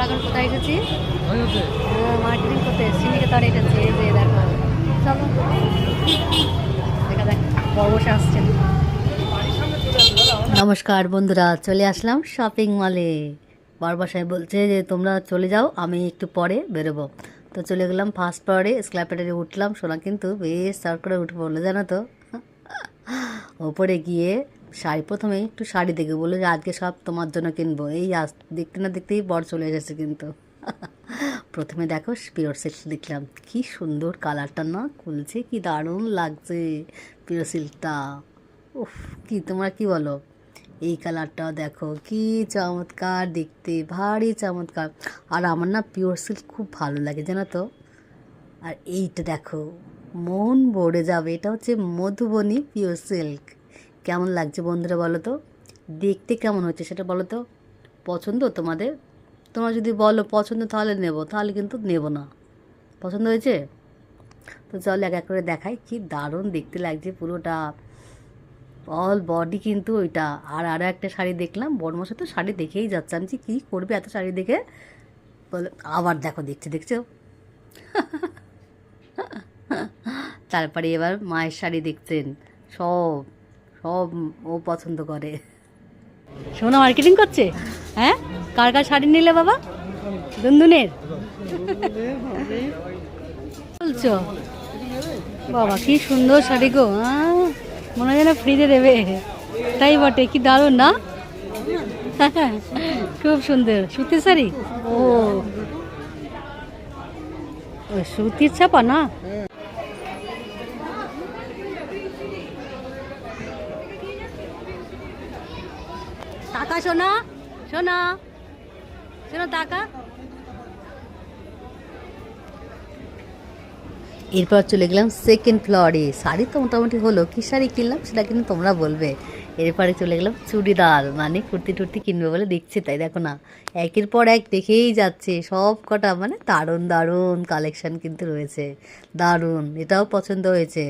এখন কোথায় এসেছি? মার্কেটিং করতে শ্রীনিকেতন এসেছি। এই যে দেখো, চলো দেখা দেখ বর্বসা আসছেন। নমস্কার বন্ধুরা, চলে আসলাম শপিং মলে। বর্বসাই বলছে যে তোমরা চলে যাও, আমি একটু পরে বেরোবো। তো চলে গেলাম ফার্স্ট ফ্লোরে, স্ক্ল্যাপেটারে উঠলাম। সোনা কিন্তু বেশ চার করে উঠে পড়লো জানো তো। ওপরে গিয়ে শাড়ি, প্রথমে একটু শাড়ি দেখে বললো যে আজকে সব তোমার জন্য কিনবো। এই দেখতে না দেখতেই বর চলে এসেছে কিন্তু। প্রথমে দেখো পিওর সিল্ক দেখলাম, কি সুন্দর কালারটা না, খুলছে কি দারুণ লাগছে পিওর সিল্কটা। উফ, কি তোমরা কি বলো? এই কালারটা দেখো কি চমৎকার দেখতে, ভারী চমৎকার। আর আমার না পিওর সিল্ক খুব ভালো লাগে জানো তো। আর এইটা দেখো, মন ভরে যাবে। এটা হচ্ছে মধুবনী পিওর সিল্ক। কেমন লাগছে বন্ধুরা বলো তো, দেখতে কেমন হচ্ছে সেটা বলো তো। পছন্দ তোমাদের? তোমরা যদি বলো পছন্দ তাহলে নেব, তাহলে কিন্তু নেব না। পছন্দ হয়েছে তো চল এক এক করে দেখাই। কি দারুণ দেখতে লাগছে পুরোটা, অল বডি কিন্তু ওইটা। আর আরও একটা শাড়ি দেখলাম, বড়মশাই তো শাড়ি দেখেই যাচ্ছে। আমি কী করবে এত শাড়ি দেখে, বলে আবার দেখো দেখছো। তারপরে এবার মায়ের শাড়ি দেখছেন, সব সব ও পছন্দ করে। সোনা মার্কেটিং করছে। হ্যাঁ, কার কার শাড়ি নিলে বাবা? দুনদুনের বলছো? বাবা কি সুন্দর শাড়ি গো। হ্যাঁ, মনে হয় যেন ফ্রিতে দেবে। তাই বটে, কি দারুণ না? খুব সুন্দর সুতির শাড়ি। ও সুতির ছাপা না? টাকা সোনা, সোনা সোনা টাকা। এরপর চলে গেলাম সেকেন্ড ফ্লোরে। শাড়ি তো মোটামুটি হলো, কী শাড়ি কিনলাম সেটা কিন্তু তোমরা বলবে। এরপরে চলে গেলাম চুড়িদার, মানে কুর্তি টুর্তি কিনবে বলে দেখছি। তাই দেখো না, একের পর এক দেখেই যাচ্ছে সব কটা, মানে দারুণ দারুণ কালেকশান কিন্তু রয়েছে। দারুণ, এটাও পছন্দ হয়েছে,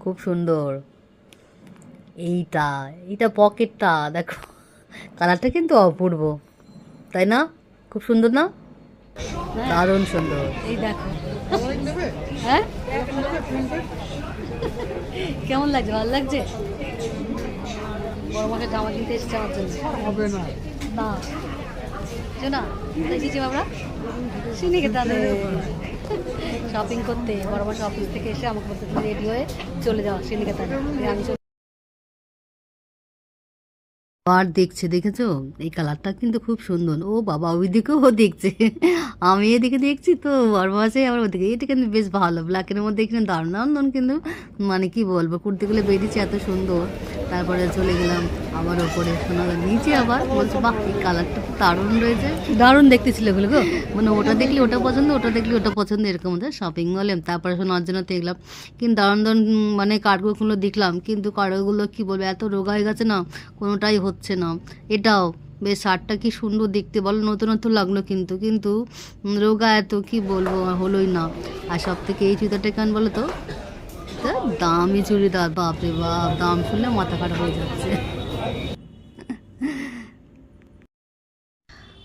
খুব সুন্দর। এইটা এইটা পকেটটা দেখো, কালারটা কিন্তু অপূর্ব, তাই না? খুব সুন্দর না? দারুণ সুন্দর। এই দেখো, হ্যাঁ কেমন লাগছে? ভালো লাগছে? বড় মাকে জামা কিনতে এসেছে আমার জন্য। হবে না না শোনা, দেখেছি আমরা শ্রীনিকেতনে শপিং করতে। বড় মাসে অফিস থেকে এসে আমাকে বলতে রেডি হয়ে চলে যাওয়া শ্রীনিকেতনে। আমি আর দেখছে, দেখেছো এই কালারটা কিন্তু খুব সুন্দর। ও বাবা, ওইদিকেও ও দেখছে, আমি এদিকে দেখছি তো বরমাসে আবার ওদিকে। এটা কিন্তু বেশ ভালো, ব্ল্যাকের মধ্যে কিন্তু দারুণ দারুণ কিন্তু, মানে কি বলবো, কুর্তিগুলো বেরিয়েছে এত সুন্দর। তারপরে চলে গেলাম আবার ওপরে, শোনা নিচে আবার বলছে বাহ এই কালারটা তো দারুণ রয়েছে। দারুণ দেখতেছিল এগুলো গো, মানে ওটা দেখলে ওটা পছন্দ, ওটা দেখলে ওটা পছন্দ, এরকম ওদের শপিং মলে। তারপরে শোনার জন্য দেখলাম কিন্তু দারুণ দারুণ, মানে কার্গোগুলো দেখলাম, কিন্তু কার্গোগুলো কি বলবো এত রোগা হয়ে গেছে না, কোনোটাই হচ্ছে না। এটাও বেশ, শার্টটা কি সুন্দর দেখতে বলো, নতুন নতুন লাগলো কিন্তু কিন্তু রোগা এত, কি বলবো, হলোই না। আর সব থেকে এই চুড়িদারটা কেমন বলো তো, দামি চুড়িদার, বাপরে বাপ, দাম শুনলে মাথা খারাপ হয়ে যাচ্ছে।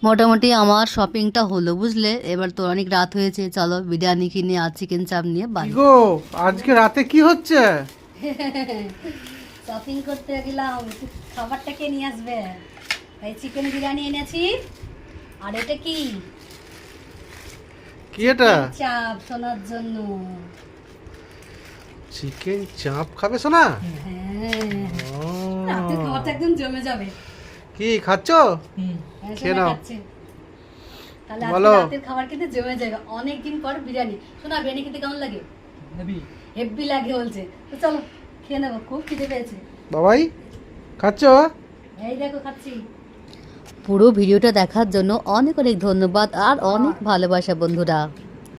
মোটামুটি আমার শপিংটা হলো বুঝলে। এবার তো অনেক রাত হয়েছে, চলো বিরিয়ানি কিনে আর চিকেন চাপ নিয়ে বাড়ি। গো আজকে রাতে কি হচ্ছে? শপিং করতে গেলাম, খাবারটা কে নিয়ে আসবে? এই চিকেন বিরিয়ানি এনেছি। আর এটা কি? কি এটা? চাপ শোনার জন্য। চিকেন চাপ খাবে সোনা? হ্যাঁ, রাতের খাবারটা একদম জমে যাবে। কি খাচ্ছ? খেয়ে নাও। তাহলে বলো। রাতের খাবার কিন্তু জমে যাবে। অনেকদিন পর বিরিয়ানি। শোনা, বিরিয়ানি খেতে কেমন লাগে? হেভি লাগে বলছে। তো চলো খেয়ে নেবো, খুব খিদে পেয়েছে। বাবাই খাচ্ছ? এই দেখো খাচ্ছি। পুরো ভিডিওটা দেখার জন্য অনেক অনেক ধন্যবাদ আর অনেক ভালোবাসা বন্ধুরা।